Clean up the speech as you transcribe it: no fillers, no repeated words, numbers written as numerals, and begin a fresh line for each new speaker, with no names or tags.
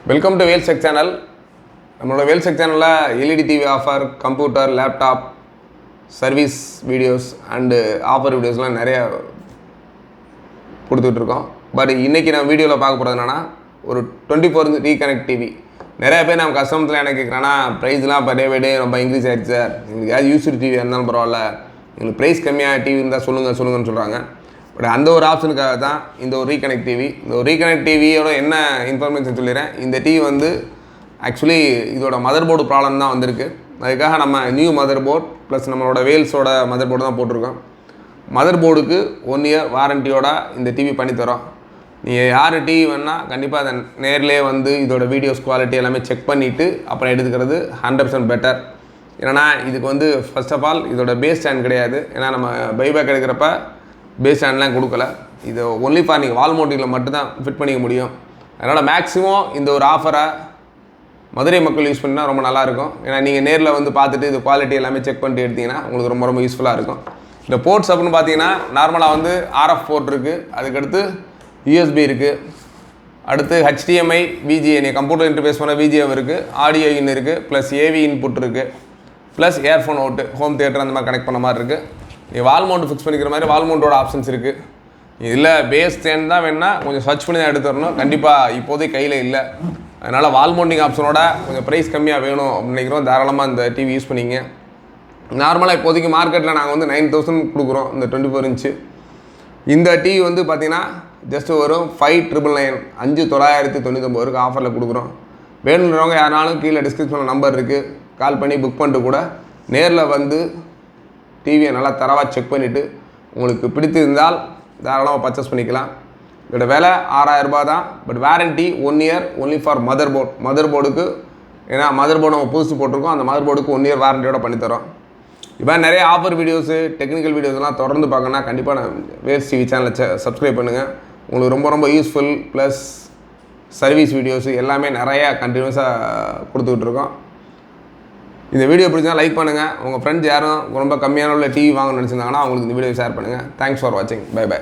Welcome to வேல்செக் channel. நம்மளோட வேல்செக் சேனலில் LED TV offer, computer, laptop, service videos and offer வீடியோஸ்லாம் நிறையா கொடுத்துட்ருக்கோம். பட் இன்றைக்கி நம்ம வீடியோவில் பார்க்க போகிறது என்னென்னா, ஒரு 24 ரீகனெக்ட் டிவி. நிறையா பேர் நம்ம கஸ்டமர்ஸில் என்ன கேட்குறேன்னா, ப்ரைஸ்லாம் இப்போ டே பை டே ரொம்ப இன்க்ரீஸ் ஆகிடுச்சு சார், எங்களுக்கு ஏதாவது யூஸ்டு டிவி இருந்தாலும் பரவாயில்ல, எங்களுக்கு ப்ரைஸ் கம்மியாக டிவி இருந்தால் சொல்லுங்கன்னு சொல்கிறாங்க. பட் அந்த ஒரு ஆப்ஷனுக்காக தான் இந்த ஒரு ரீகனெக்ட் டிவி. இந்த ஒரு ரீகனெக்ட் டிவியோட என்ன இன்ஃபர்மேஷன் சொல்லிடுறேன். இந்த டிவி வந்து ஆக்சுவலி இதோட மதர் போர்டு ப்ராப்ளம் தான் வந்திருக்கு. அதுக்காக நம்ம நியூ மதர் போர்ட் ப்ளஸ் நம்மளோட வேல்ஸோட மதர் போர்டு தான் போட்டிருக்கோம். மதர் போர்டுக்கு 1 இயர் வாரண்டியோட இந்த டிவி பண்ணித்தரோம். நீங்கள் யார் டிவி வேணால் கண்டிப்பாக அதை நேர்லேயே வந்து இதோட வீடியோஸ் குவாலிட்டி எல்லாமே செக் பண்ணிவிட்டு அப்புறம் எடுத்துக்கிறது 100% பெட்டர். ஏன்னா இதுக்கு வந்து ஃபர்ஸ்ட் ஆஃப் ஆல் இதோட பேஸ் ஸ்டாண்ட் கிடையாது. ஏன்னா நம்ம பைபேக் எடுக்கிறப்ப பேஸ் ஸ்டாண்ட்லாம் கொடுக்கல. இது ஒன்லி ஃபார் நீங்கள் வால் மவுண்டிங்கில் மட்டும்தான் ஃபிட் பண்ணிக்க முடியும். அதனால் மேக்ஸிமம் இந்த ஒரு ஆஃபரை மதுரை மக்கள் யூஸ் பண்ணினா ரொம்ப நல்லாயிருக்கும். ஏன்னா நீங்கள் நேரில் வந்து பார்த்துட்டு இது குவாலிட்டி எல்லாமே செக் பண்ணிட்டு எடுத்திங்கன்னா உங்களுக்கு ரொம்ப யூஸ்ஃபுல்லாக இருக்கும். இந்த போர்ட்ஸ் அப்படின்னு பார்த்தீங்கன்னா நார்மலாக வந்து RF போர்ட் இருக்குது, அதுக்கடுத்து USB இருக்குது, அடுத்து HDMI, VGA கம்ப்யூட்டர் இன்டர்ஃபேஸ் பண்ண VGA இருக்குது, ஆடியோ இன் இருக்குது, ப்ளஸ் AV இன்புட் இருக்குது, plus earphone out, home theatre அந்த மாதிரி கனெக்ட் பண்ண மாதிரி இருக்குது. நீங்கள் வால் மவுண்ட் ஃபிக்ஸ் பண்ணிக்கிற மாதிரி வால் மவுண்டோட ஆப்ஷன்ஸ் இருக்குது. இதில் பேஸ் ஸ்டாண்ட் தான் வேணுன்னா கொஞ்சம் சர்ச் பண்ணி தான் எடுத்து வரணும். கண்டிப்பாக இப்போதைக்கு கையில் இல்லை. அதனால் வால் மவுண்டிங் ஆப்ஷனோட கொஞ்சம் ப்ரைஸ் கம்மியாக வேணும் அப்படின்னு நினைக்கிறோம். தாராளமாக இந்த டிவி யூஸ் பண்ணிங்க. நார்மலாக இப்போதைக்கு மார்க்கெட்டில் நாங்கள் வந்து 9000 கொடுக்குறோம் இந்த 24 இன்ச்சு. இந்த டிவி வந்து பார்த்திங்கன்னா ஜஸ்ட் வரும் 5999 5999 ஆஃபரில் கொடுக்குறோம். வேணுன்றவங்க யாராலும் கீழே டிஸ்கிரிப்ஷனில் நம்பர் இருக்குது, கால் பண்ணி புக் பண்ணிட்டு கூட நேரில் வந்து டிவியை நல்லா தரவாக செக் பண்ணிவிட்டு உங்களுக்கு பிடித்திருந்தால் தாராளமாக பர்ச்சேஸ் பண்ணிக்கலாம். இதோட விலை 6000 ரூபா தான். But warranty 1 year only for mother board. Mother போர்டுக்கு ஏன்னா மதர் போர்டு நம்ம புதுசு போட்டிருக்கோம், அந்த மதர் போர்டுக்கு 1 இயர் வாரண்டியோட பண்ணித்தரோம். இப்போ நிறைய ஆஃபர் வீடியோஸு, டெக்னிக்கல் வீடியோஸ்லாம் தொடர்ந்து பார்க்கணுன்னா கண்டிப்பாக நான் வேல்ஸ் டிவி சேனலை சப்ஸ்கிரைப் பண்ணுங்கள். உங்களுக்கு ரொம்ப யூஸ்ஃபுல் ப்ளஸ் சர்வீஸ் வீடியோஸு எல்லாமே நிறையா கண்டினியூஸாக கொடுத்துக்கிட்ருக்கோம். இந்த வீடியோ பிடிச்சா லைக் பண்ணுங்கள். உங்கள் ஃப்ரெண்ட்ஸ் யாரும் ரொம்ப கம்மியான உள்ள டிவி வாங்கணும்னு நினச்சிருந்தாங்கன்னா அவங்களுக்கு இந்த வீடியோ ஷேர் பண்ணுங்கள். தேங்க்ஸ் ஃபார் வாட்சிங். பை.